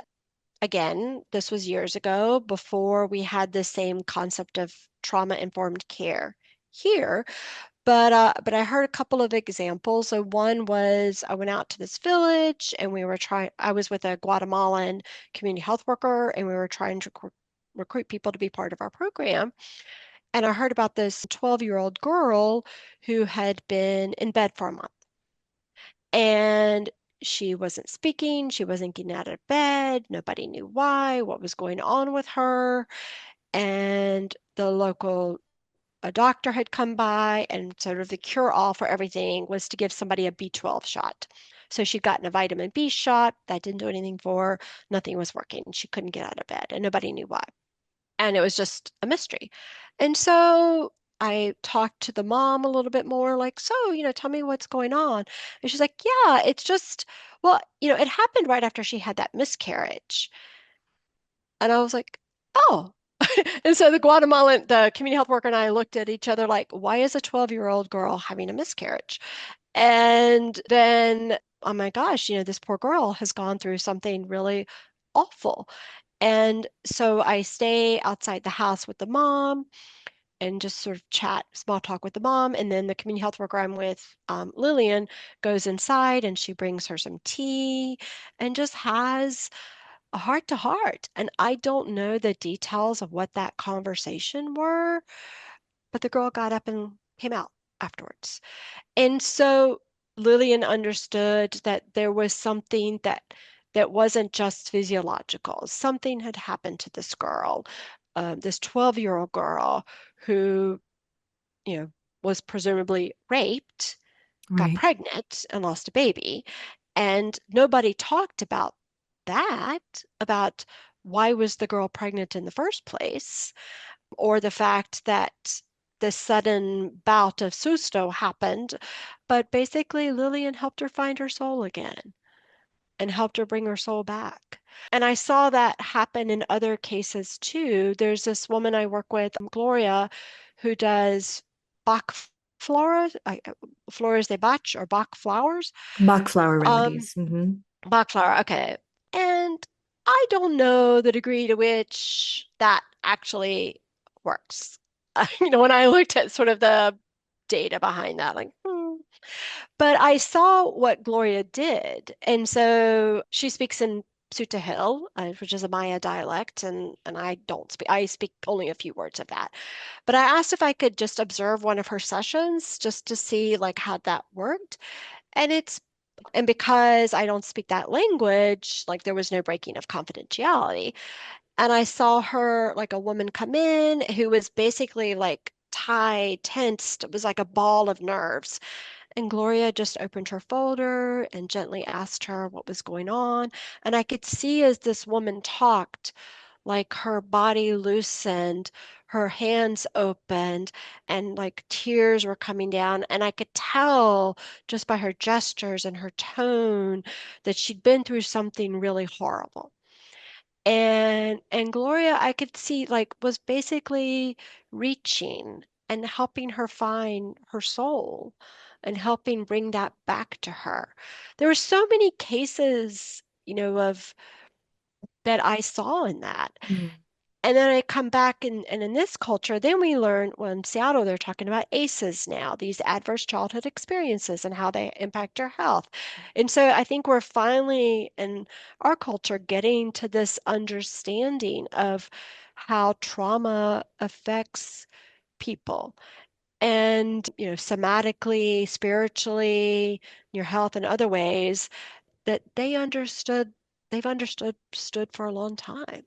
again, this was years ago before we had the same concept of trauma-informed care here. But I heard a couple of examples. So one was I went out to this village and I was with a Guatemalan community health worker and we were trying to recruit people to be part of our program. And I heard about this 12-year-old girl who had been in bed for a month. And she wasn't speaking, she wasn't getting out of bed, nobody knew why, what was going on with her. And the local a doctor had come by, and sort of the cure all for everything was to give somebody a B12 shot. So she'd gotten a vitamin B shot. That didn't do anything for her. Nothing was working. She couldn't get out of bed, and nobody knew why. And it was just a mystery. And so I talked to the mom a little bit more, like, so, tell me what's going on. And she's like, yeah, it's just, well, it happened right after she had that miscarriage. And I was like, oh. And so the community health worker and I looked at each other like, why is a 12-year-old girl having a miscarriage? And then, oh my gosh, this poor girl has gone through something really awful. And so I stay outside the house with the mom and just sort of chat, small talk with the mom. And then the community health worker I'm with, Lillian, goes inside and she brings her some tea and just has a heart to heart. And I don't know the details of what that conversation were, but the girl got up and came out afterwards. And so Lillian understood that there was something that wasn't just physiological. Something had happened to this girl, this 12-year-old girl who, you know, was presumably raped, got Right. pregnant, and lost a baby. And nobody talked about that, about why was the girl pregnant in the first place, or the fact that this sudden bout of Susto happened. But basically, Lillian helped her find her soul again and helped her bring her soul back. And I saw that happen in other cases too. There's this woman I work with, Gloria, who does Bach flora, flores de Bach or Bach flowers. Mock flower Um, remedies. Hmm. Bach flower, okay. And I don't know the degree to which that actually works. When I looked at sort of the data behind that, like, But I saw what Gloria did. And so she speaks in Sutahil, which is a Maya dialect, and I don't speak, I speak only a few words of that. But I asked if I could just observe one of her sessions just to see like how that worked. And because I don't speak that language, like there was no breaking of confidentiality. And I saw her, like a woman come in who was basically like tied, tensed. It was like a ball of nerves. And Gloria just opened her folder and gently asked her what was going on. And I could see as this woman talked, like her body loosened, her hands opened, and like tears were coming down. And I could tell just by her gestures and her tone that she'd been through something really horrible. And Gloria, I could see like was basically reaching and helping her find her soul and helping bring that back to her. There were so many cases, of that I saw in that. And then I come back and in this culture, then we learn, well, in Seattle, they're talking about ACEs now, these adverse childhood experiences and how they impact your health. And so I think we're finally in our culture getting to this understanding of how trauma affects people and, somatically, spiritually, your health and other ways that they've understood stood for a long time.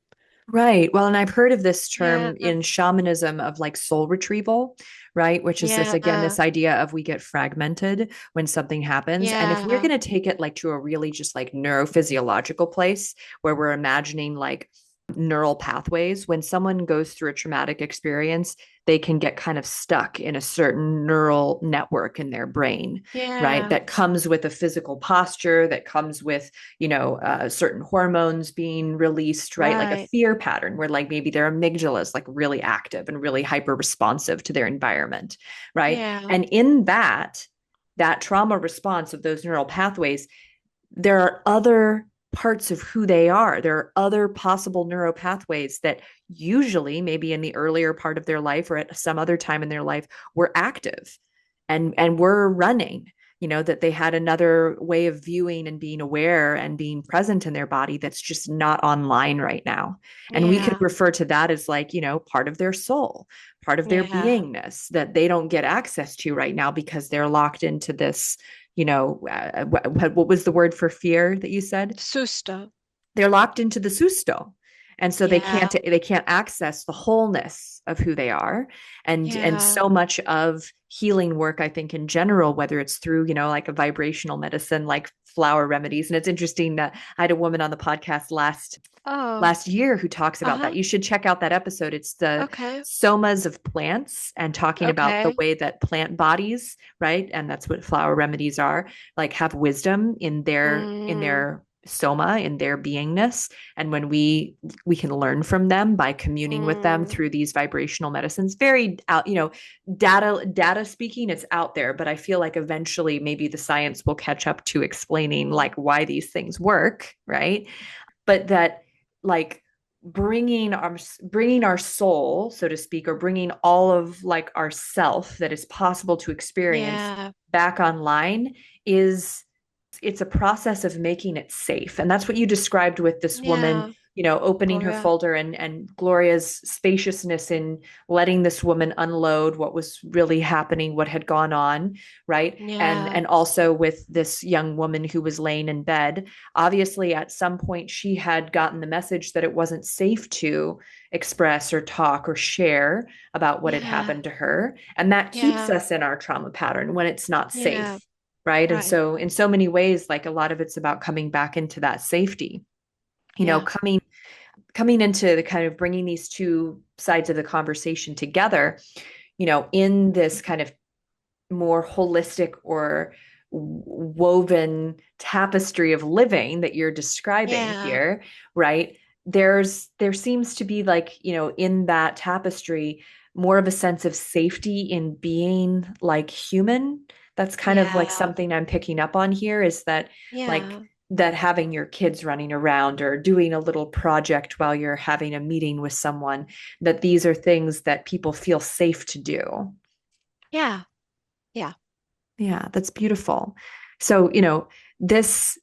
Right. Well, and I've heard of this Yeah. term in shamanism of like soul retrieval, right? Which is this, again, Yeah. this idea of we get fragmented when something happens. And if we're Yeah. going to take it like to a really just like neurophysiological place where we're imagining like neural pathways, when someone goes through a traumatic experience, they can get kind of stuck in a certain neural network in their brain, right? Yeah. That comes with a physical posture, that comes with, certain hormones being released, right? Like a Right. fear pattern where like maybe their amygdala is like really active and really hyper responsive to their environment, right? Yeah. And in that trauma response of those neural pathways, there are other parts of who they are. There are other possible neuropathways that usually, maybe in the earlier part of their life or at some other time in their life, were active and were running. That they had another way of viewing and being aware and being present in their body that's just not online right now. And we could Yeah. refer to that as like, part of their soul, part of their Yeah. beingness that they don't get access to right now because they're locked into this, what was the word for fear that you said? Susto. They're locked into the susto, and so they Yeah. can't access the wholeness of who they are. And Yeah. so much of healing work, I think, in general, whether it's through like a vibrational medicine like flower remedies. And it's interesting that I had a woman on the podcast Oh. last year who talks about Uh-huh. that. You should check out that episode. It's the Okay. somas of plants and talking about the Okay. way that plant bodies, right? And that's what flower remedies are, like have wisdom in Mm, their soma, in their beingness. And when we can learn from them by communing with them mm, through these vibrational medicines, very out, data speaking, it's out there, but I feel like eventually maybe the science will catch up to explaining like why these things work, right? But that like bringing our soul, so to speak, or bringing all of like our self that is possible to experience Yeah. back online is it's a process of making it safe. And that's what you described with this woman, Yeah. opening her Gloria. folder and Gloria's spaciousness in letting this woman unload what was really happening, what had gone on, right? And Yeah. and also with this young woman who was laying in bed. Obviously, at some point she had gotten the message that it wasn't safe to express or talk or share about what had Yeah. happened to her. And that keeps Yeah. us in our trauma pattern when it's not Yeah. safe, right? And Right. so in so many ways, like a lot of it's about coming back into that safety, Yeah. coming into the kind of bringing these two sides of the conversation together, in this kind of more holistic or woven tapestry of living that you're describing Yeah. here, right? There seems to be, like, in that tapestry, more of a sense of safety in being like human. That's kind of like Yeah. something I'm picking up on here, is that, like, Yeah. that having your kids running around or doing a little project while you're having a meeting with someone, that these are things that people feel safe to do. Yeah. Yeah. Yeah, that's beautiful. So, this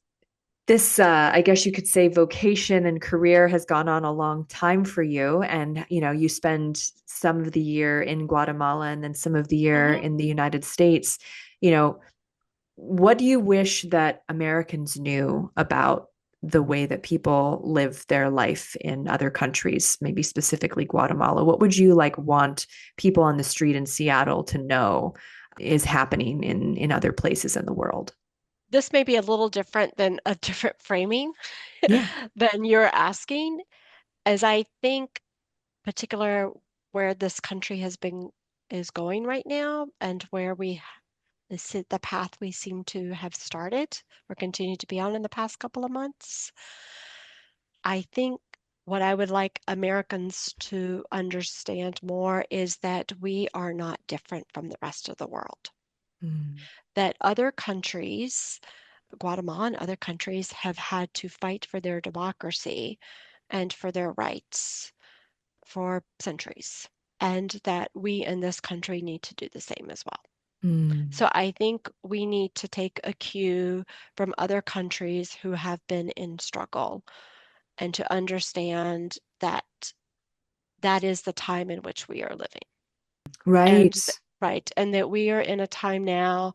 I guess you could say vocation and career has gone on a long time for you. And, you spend some of the year in Guatemala and then some of the year Hmm. in the United States. You know, what do you wish that Americans knew about the way that people live their life in other countries, maybe specifically Guatemala? What would you like want people on the street in Seattle to know is happening in other places in the world? This may be a little different than a different framing Yeah. than you're asking, as I think particular where this country has been is going right now and where the path we seem to have started or continue to be on in the past couple of months. I think what I would like Americans to understand more is that we are not different from the rest of the world. Mm. That other countries, Guatemala and other countries, have had to fight for their democracy and for their rights for centuries, and that we in this country need to do the same as well. Mm. So I think we need to take a cue from other countries who have been in struggle and to understand that that is the time in which we are living. And Right. right, and that we are in a time now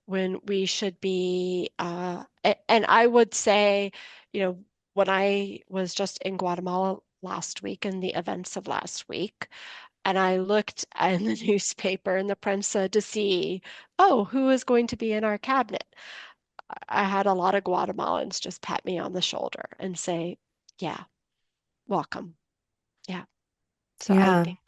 when we should be and I would say, you know, when I was just in Guatemala last week and the events of last week, and I looked in the newspaper in the prensa to see, oh, who is going to be in our cabinet? I had a lot of Guatemalans just pat me on the shoulder and say, yeah, welcome. Yeah. So I Yeah. think,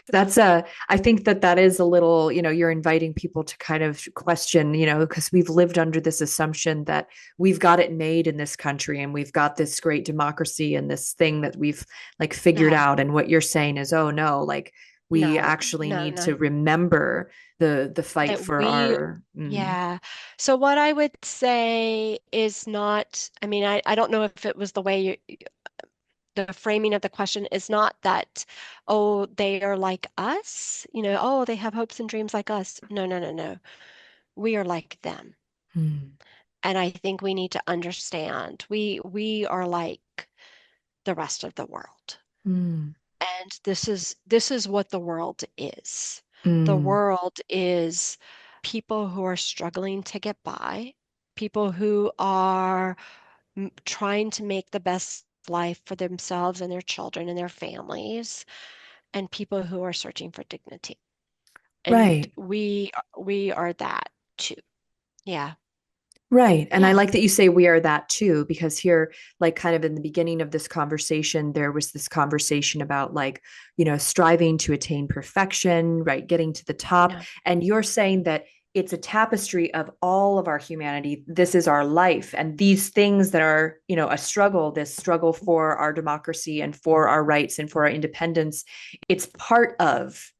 I think that is a little, you're inviting people to kind of question, because we've lived under this assumption that we've got it made in this country and we've got this great democracy and this thing that we've like figured no, out. And what you're saying is, oh no, like we no, actually no, need no. to remember the fight That for we, our, yeah. So what I would say is not, I mean, I don't know if it was the way the framing of the question is not that, oh, they are like us, oh, they have hopes and dreams like us. No, no, no, no. We are like them. mm, And I think we need to understand we are like the rest of the world. mm, And this is what the world is. The mm, world is people who are struggling to get by, people who are trying to make the best life for themselves and their children and their families, and people who are searching for dignity. And right. we are that too. Yeah. Right. And I Yeah. like that you say we are that too, because here, like kind of in the beginning of this conversation, there was this conversation about like, striving to attain perfection, right? Getting to the top. No. And you're saying that it's a tapestry of all of our humanity. This is our life. And these things that are, a struggle, this struggle for our democracy and for our rights and for our independence, it's part of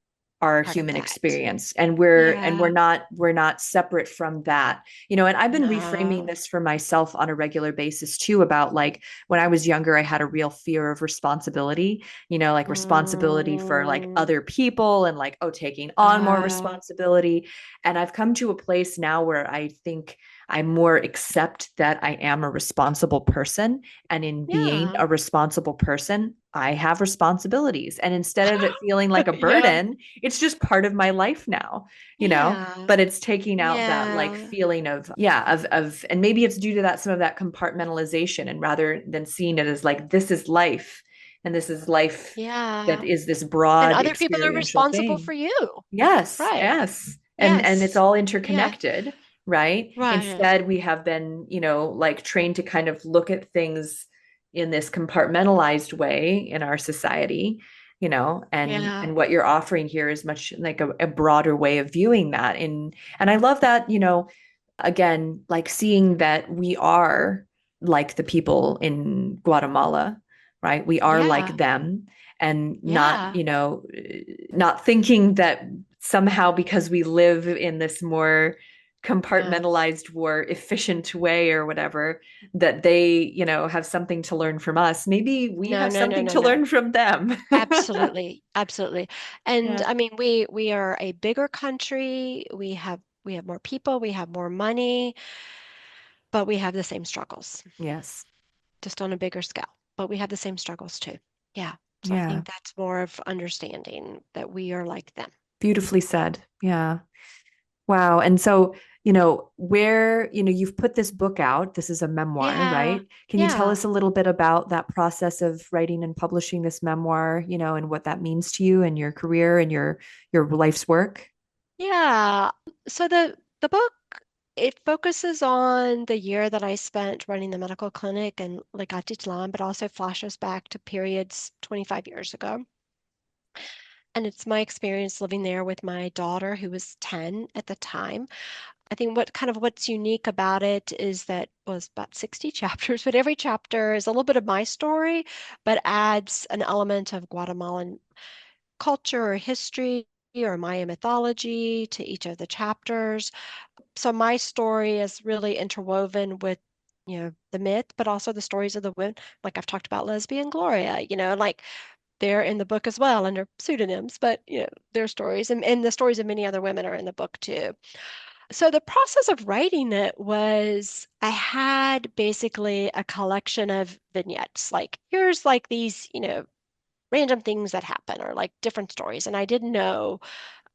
our part of human that. experience, and we're Yeah. not separate from that, and I've been reframing No. this for myself on a regular basis too, about like when I was younger I had a real fear of responsibility, like responsibility for like Mm, other people, and like, oh, taking on more uh, responsibility. And I've come to a place now where I think I more accept that I am a responsible person. And in being yeah. a responsible person, I have responsibilities. And instead of it feeling like a Yeah. burden, it's just part of my life now, Yeah. but it's taking out that like Yeah. feeling of, yeah, and maybe it's due to that, some of that compartmentalization. And rather than seeing it as like, this is life, and this is life that Yeah. is this And broad other people are experiential responsible thing. for you. Yes, Right. yes. And it's Yes. all Yeah. interconnected, right? Right. Instead, we have been, like trained to kind of look at things in this compartmentalized way in our society, and Yeah. what you're offering here is much like a broader way of viewing that. And I love that, again, like seeing that we are like the people in Guatemala, right? We are like Yeah. them, and not, Yeah. not thinking that somehow because we live in this more Yeah. compartmentalized, more efficient way or whatever, that they, have something to learn from us. Maybe we No, have no, no, something no, to no. learn from them. Absolutely. Absolutely. And Yeah. I mean, we are a bigger country. We have more people, we have more money, but we have the same struggles, Yes. just on a bigger scale. But we have the same struggles too. Yeah. So I Yeah. think that's more of understanding that we are like them. Beautifully said. Yeah. Wow. And so, where, you've put this book out, this is a memoir, Yeah. right? Can you tell Yeah. us a little bit about that process of writing and publishing this memoir, and what that means to you and your career and your life's work? Yeah. So the book, it focuses on the year that I spent running the medical clinic in Atitlán, but also flashes back to periods 25 years ago. And it's my experience living there with my daughter, who was 10 at the time. I think what's unique about it is that it was about 60 chapters, but every chapter is a little bit of my story, but adds an element of Guatemalan culture or history or Maya mythology to each of the chapters. So my story is really interwoven with, the myth, but also the stories of the women. Like I've talked about Lesbian and Gloria, like they're in the book as well under pseudonyms, but their stories and the stories of many other women are in the book too. So the process of writing it was I had basically a collection of vignettes. Like here's like these, random things that happen or like different stories. And I didn't know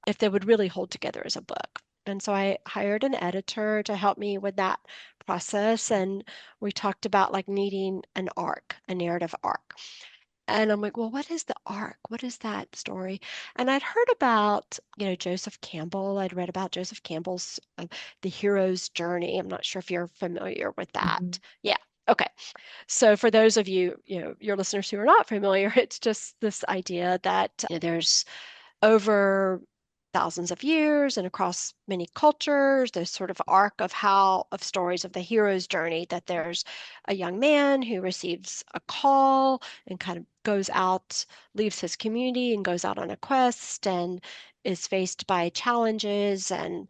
if they would really hold together as a book. And so I hired an editor to help me with that process. And we talked about like needing an arc, a narrative arc. And I'm like, well, what is the arc? What is that story? And I'd heard about, Joseph Campbell. I'd read about Joseph Campbell's The Hero's Journey. I'm not sure if you're familiar with Mhm. that. Yeah. Okay. So for those of you, your listeners who are not familiar, it's just this idea that there's over thousands of years and across many cultures, there's sort of arc of stories of the hero's journey, that there's a young man who receives a call and kind of goes out, leaves his community and goes out on a quest and is faced by challenges and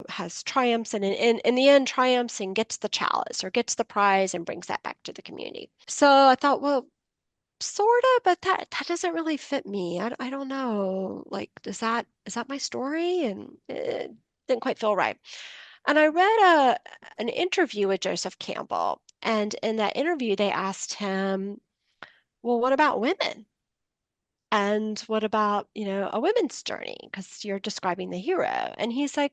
has triumphs and in the end triumphs and gets the chalice or gets the prize and brings that back to the community. So I thought, well, sort of, but that doesn't really fit me. I don't know. Like, is that my story? And it didn't quite feel right. And I read an interview with Joseph Campbell, and in that interview, they asked him, "Well, what about women? And what about, a women's journey? Because you're describing the hero." And he said,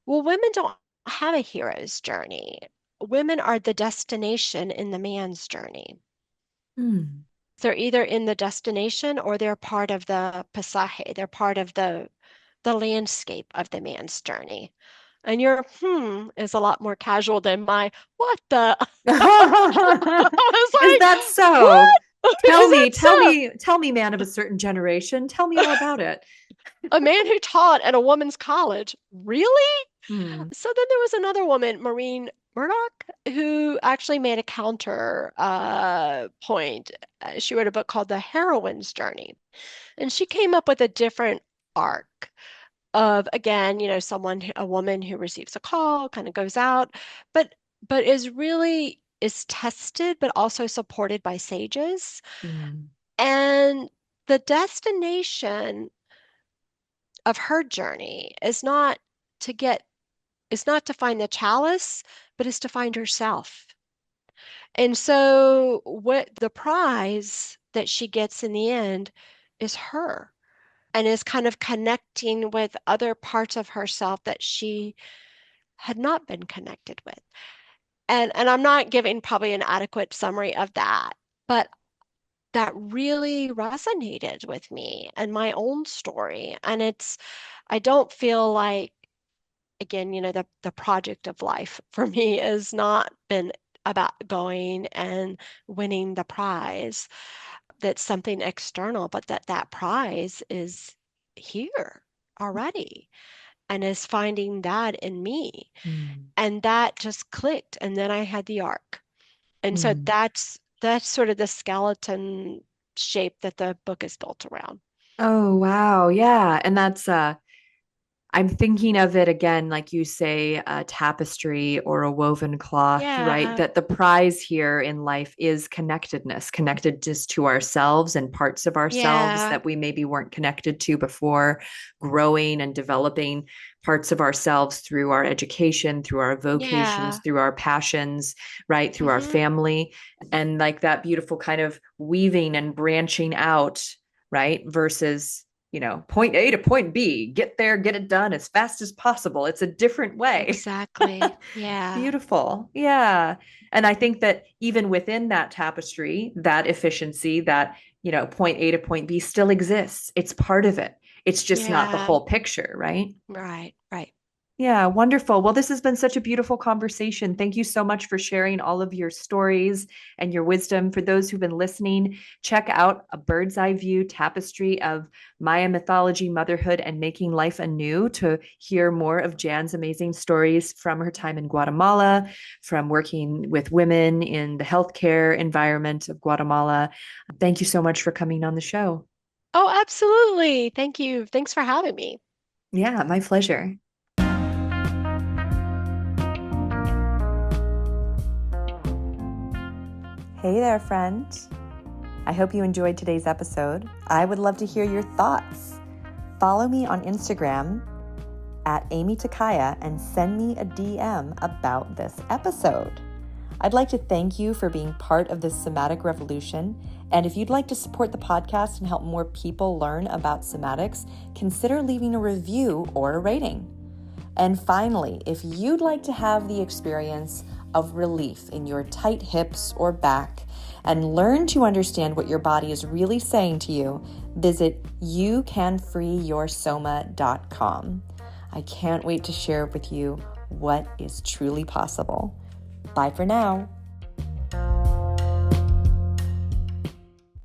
"Well, women don't have a hero's journey. Women are the destination in the man's journey." Hmm. They're either in the destination or they're part of the pasaje. They're part of the landscape of the man's journey. And your is a lot more casual than my what the. I was Is that like, so? what? Tell Is that me, tell so? me, tell me, man of a certain generation. Tell me all about it. A man who taught at a woman's college. Really? Hmm. So then there was another woman, Maureen. Murdoch, who actually made a counter point. She wrote a book called The Heroine's Journey, and she came up with a different arc of, again, a woman who receives a call, kind of goes out, but is tested, but also supported by sages. Mm. And the destination of her journey to get is not to find the chalice, but is to find herself. And so what the prize that she gets in the end is her, and is kind of connecting with other parts of herself that she had not been connected with. And I'm not giving probably an adequate summary of that, but that really resonated with me and my own story. And I don't feel like, again, the project of life for me has not been about going and winning the prize. That's something external, but that prize is here already and is finding that in me. Mm. And that just clicked. And then I had the arc. And so Mm. that's sort of the skeleton shape that the book is built around. Oh, wow. Yeah. And I'm thinking of it again, like you say, a tapestry or a woven cloth, right? Yeah. That the prize here in life is connectedness, connected just to ourselves and parts of ourselves Yeah. that we maybe weren't connected to before, growing and developing parts of ourselves through our education, through our vocations, Yeah. through our passions, right? Through our Hmm. family. And like that beautiful kind of weaving and branching out, right? Versus point A to point B, get there, get it done as fast as possible. It's a different way. Exactly. Yeah. Beautiful. Yeah. And I think that even within that tapestry, that efficiency, that, point A to point B still exists. It's part of it. It's just not the Yeah. whole picture, right? Right. Right. Yeah, wonderful. Well, this has been such a beautiful conversation. Thank you so much for sharing all of your stories and your wisdom. For those who've been listening, check out A Bird's Eye View Tapestry of Maya Mythology, Motherhood, and Making Life Anew to hear more of Jan's amazing stories from her time in Guatemala, from working with women in the healthcare environment of Guatemala. Thank you so much for coming on the show. Oh, absolutely. Thank you. Thanks for having me. Yeah, my pleasure. Hey there, friend. I hope you enjoyed today's episode. I would love to hear your thoughts. Follow me on Instagram at Amy Takaya and send me a DM about this episode. I'd like to thank you for being part of this somatic revolution. And if you'd like to support the podcast and help more people learn about somatics, consider leaving a review or a rating. And finally, if you'd like to have the experience of relief in your tight hips or back and learn to understand what your body is really saying to you, visit youcanfreeyoursoma.com. I can't wait to share with you what is truly possible. Bye for now.